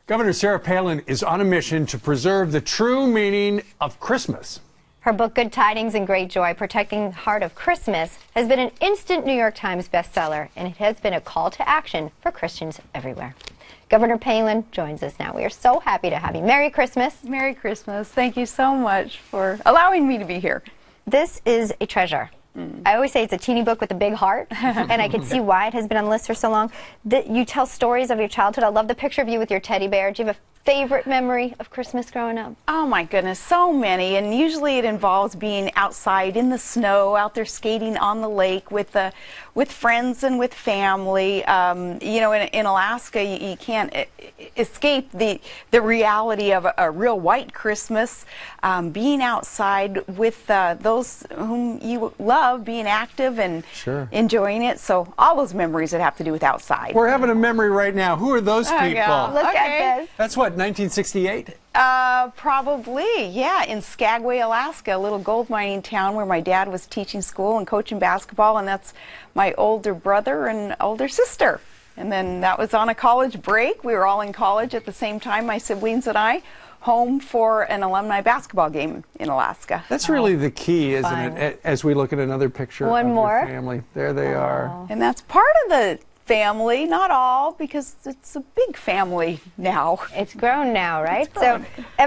Governor Sarah Palin is on a mission to preserve the true meaning of Christmas. Her book, Good Tidings and Great Joy, Protecting the Heart of Christmas, has been an instant New York Times bestseller, and it has been a call to action for Christians everywhere. Governor Palin joins us now. We are so happy to have you. Merry Christmas. Merry Christmas. Thank you so much for allowing me to be here. This is a treasure. I always say it's a teeny book with a big heart, and I can see why it has been on the list for so long. You tell stories of your childhood. I love the picture of you with your teddy bear. Do you have a favorite memory of Christmas growing up? Oh my goodness, so many, and usually it involves being outside in the snow, out there skating on the lake with friends and with family. You know, in Alaska, you can't escape the reality of a real white Christmas. Being outside with those whom you love, being active and enjoying it. So all those memories that have to do with outside. We're having a memory right now. Who are those people? Yeah. Look at this. That's what, 1968? Probably, yeah, in Skagway, Alaska, a little gold mining town where my dad was teaching school and coaching basketball, and that's my older brother and older sister. And then that was on a college break. We were all in college at the same time, my siblings and I, home for an alumni basketball game in Alaska. That's really the key, isn't it? As we look at another picture of your family. There they are. And that's part of the family, not all, because it's a big family now. It's grown now, right? So I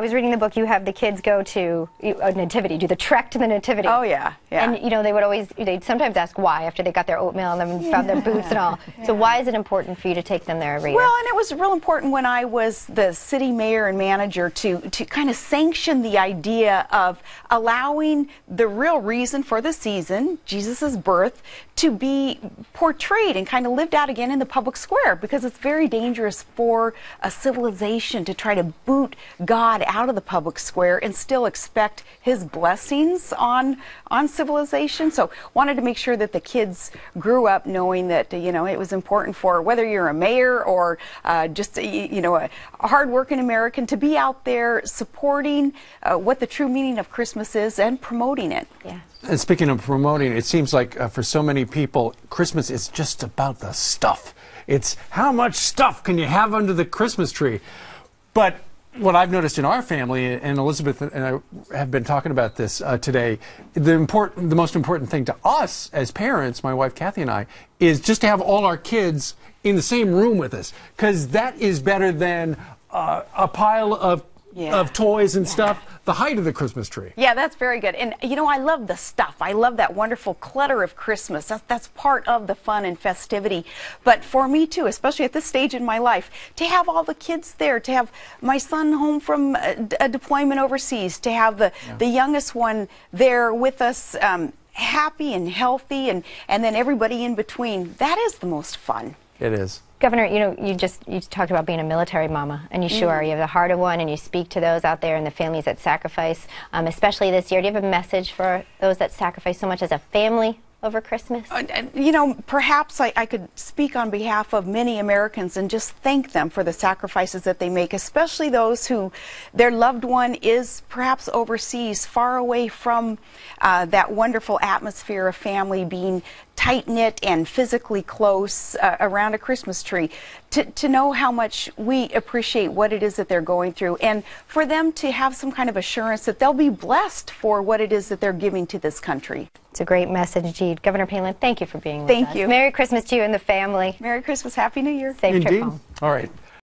was reading the book, you have the kids go to a nativity, do the trek to the nativity. Oh yeah, yeah. And they'd sometimes ask why after they got their oatmeal and found their boots and all. So why is it important for you to take them there every year? Well, and it was real important when I was the city mayor and manager to kind of sanction the idea of allowing the real reason for the season, Jesus' birth, to be portrayed and kind of lived out again in the public square, because it's very dangerous for a civilization to try to boot God out of the public square and still expect his blessings on civilization. So wanted to make sure that the kids grew up knowing that it was important for whether you're a mayor or just a hardworking American to be out there supporting what the true meaning of Christmas is and promoting it. Yeah. And speaking of promoting, it seems like for so many people, Christmas is just about the stuff. It's how much stuff can you have under the Christmas tree? But what I've noticed in our family, and Elisabeth and I have been talking about this today, the most important thing to us as parents, my wife Kathy and I, is just to have all our kids in the same room with us, because that is better than a pile of toys and stuff, the height of the Christmas tree. Yeah, that's very good. And I love the stuff. I love that wonderful clutter of Christmas. That's part of the fun and festivity. But for me too, especially at this stage in my life, to have all the kids there, to have my son home from a deployment overseas, to have the youngest one there with us, happy and healthy, and then everybody in between, that is the most fun. It is. Governor, you talked about being a military mama, and you sure are. You have the heart of one, and you speak to those out there and the families that sacrifice, especially this year. Do you have a message for those that sacrifice so much as a family over Christmas? Perhaps I could speak on behalf of many Americans and just thank them for the sacrifices that they make, especially those who their loved one is perhaps overseas, far away from that wonderful atmosphere of family, being tight-knit and physically close around a Christmas tree, to know how much we appreciate what it is that they're going through, and for them to have some kind of assurance that they'll be blessed for what it is that they're giving to this country. It's a great message, indeed. Governor Palin, thank you for being with us. Thank you. Merry Christmas to you and the family. Merry Christmas. Happy New Year. Safe trip home. All right.